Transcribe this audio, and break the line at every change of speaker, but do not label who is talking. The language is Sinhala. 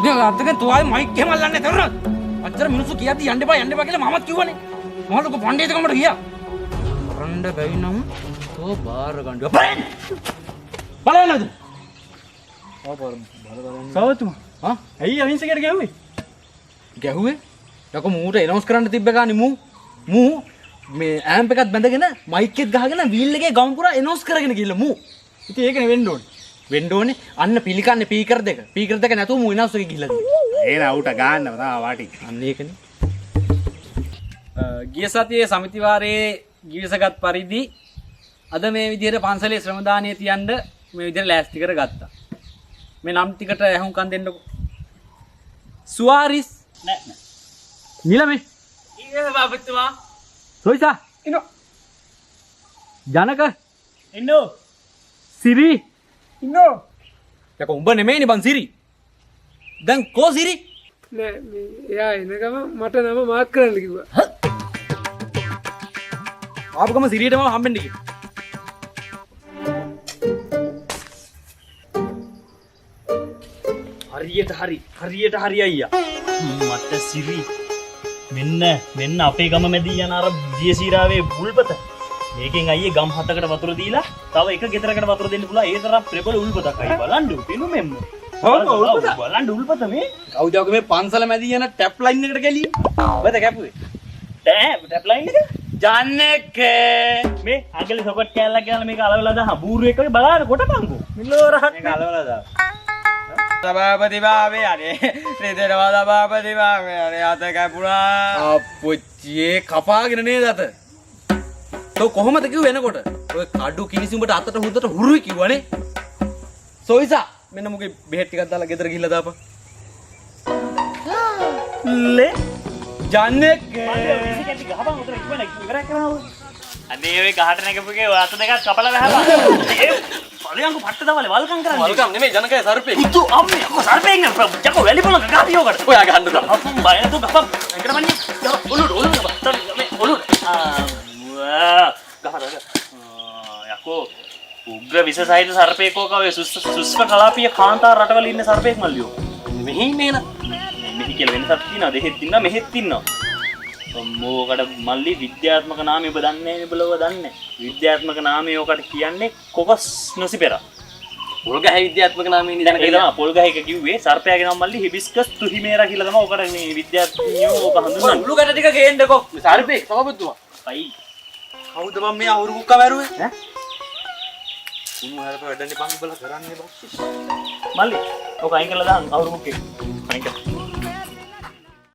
ඔගේ අතකෙන් තුවාලේ මයික් එහෙම අල්ලන්නේ තරුණ. අච්චර මිනිස්සු කියද්දි යන්න එපා කියලා මමත් කිව්වනේ. මම ලොකු පණ්ඩිතකමට ගියා. කරන්න බැරි නම් තෝ බාර ගන්න. බලන්නද?
සවතුමා ඇයි අහිංසකයට ගැහුවේ?
ගැහුවේ? යකෝ මූට එනවුන්ස් කරන්න තිබ්බ ගානේ මූ මේ ඇම්ප් එකත් බැඳගෙන මයික් එකත් ගහගෙන වීල් එකේ ගම් පුරා එනවුන්ස් කරගෙන ගිහලා මූ.
ඉතින් ඒකනේ වෙන්න ඕනේ.
වෙන්න ඕනේ අන්න පිළිකන්නේ පීකර් දෙක. පීකර් දෙක නැතුව මූ එනවුන්ස් එකේ ගිහලා තියෙනවා.
ඒ නවුට ගාන්නව තා වාටි.
අන්න ඒකනේ.
ගිය සතියේ සමිති වාරයේ ගිවිසගත් පරිදි අද මේ විදිහට පන්සලේ ශ්‍රම දානය තියන්න මේ විදිහට ලෑස්ති කරගත්තා. මේ නම් ටිකට ඇහුම්කන් දෙන්නකො. සුවාරිස් නෑ.
නිලමේ.
ඊයේ බාපතුමා.
සොයිසා.
ඉන්නෝ.
ජනක.
ඉන්නෝ.
සිරි.
ඉන්නෝ.
යකෝ උඹ නෙමෙයිනේ බං සිරි. දැන් කෝ සිරි?
නෑ මේ එයා එනකම මට නම මාක් කරන්න කිව්වා.
ආපුගම සිරියටම හම්බෙන්න කිව්වා.
හරියට හරි අයියා. මට සිරි මෙන්න අපේ ගම මැදී යන අර දියසීරාවේ උල්පත. මේකෙන් අයියේ ගම් 7කට වතුර දීලා තව එක ගෙදරකට වතුර දෙන්න පුළුවන්. ඒ තරම් ප්‍රබල උල්පතක් අයියා. බලන්න පිනු මෙන්න. බලන්න උල්පත මේ.
කවුද ඔක මේ පන්සල මැදි යන ටැප් ලයින් එකට ගැලියේ? ඔබද කැපුවේ?
ටැප් ලයින් එක ජන්නක මේ අගලි සොකට් කෑල්ලක් ගාලා මේක අලවලා දාහ බූරු එක වගේ බලන්න කොටපන්කෝ. මිල්ලෝ රහක් මේක අලවලා දාන්න.
සභාපති භාවේ අනේ රිදෙනවා සභාපති භාවේ අනේ අත කැපුණා.
අපොච්චියේ කපාගෙන නේද අත? තෝ කොහොමද කිව්වේ එනකොට? ඔය කඩු කිනිසි උඹට අතට හුදට හුරුයි කිව්වනේ. සොයිසා මෙන්න මුගේ බෙහෙත් ටිකක් දාලා ගෙදර ගිහිල්ලා දාපන්.
ලේ
ජන්නක
විසිකටි ගහපන් උතර ඉවරක් කරනවා. අනේ ඔය ගහට නැගපුගේ ඔය අත දෙකක් කපලා වැහපන්. ඒ පළයන්කු පට්ට දවලේ වල්කම් කරන්නේ.
වල්කම් නෙමෙයි ජනකය සර්පේ.
පුතු අම්මේ අක්ක සර්පෙන් නේ යකෝ වැලි පොලක ගාතියෝකට.
ඔයා ගහන්න දා.
අපුම් බය නතු ගහපන්. එකට මන්නේ. ඔලුඩ මේ ඔලුඩ. ගහරද. යකෝ උග්‍ර විස සහිත සර්පේකෝක ඔය සුස්ක කලාපීය කාන්තාර රටවල ඉන්න සර්පෙක් මල්ලියෝ.
මෙහි ඉන්නේ න.
මෙහි කියලා වෙනසක් තියෙනවා. දෙහෙත් ඉන්නවා මෙහෙත් ඉන්නවා. මොකට මල්ලි විද්‍යාත්මක නාමය ඔබ දන්නේ නැහැ නේ බලව දන්නේ. විද්‍යාත්මක නාමය ඔකට කියන්නේ කොකස් නොසිපෙරා.
පොල්ගහ විද්‍යාත්මක නාමය නේ
ඒක තමයි පොල්ගහ එක කිව්වේ. සර්පයාගේ නම මල්ලි හිබිස්කස් තුහිමේරා කියලා තමයි ඔකට මේ විද්‍යාඥයෝ ඔක හඳුන්වන්නේ.
උළු ගැට ටික ගේන්නකෝ. සර්පේ සමබුදුවා.
අයි
කවුද මම මේ අවුරු මුක්ක මැරුවේ? ඈ? උණු හරප වැඩන්නේ බං බල කරන්නේ බක්ස්.
මල්ලි ඔක අයින් කරලා දාන්න අවුරු මුක්කේ. අයින් කර.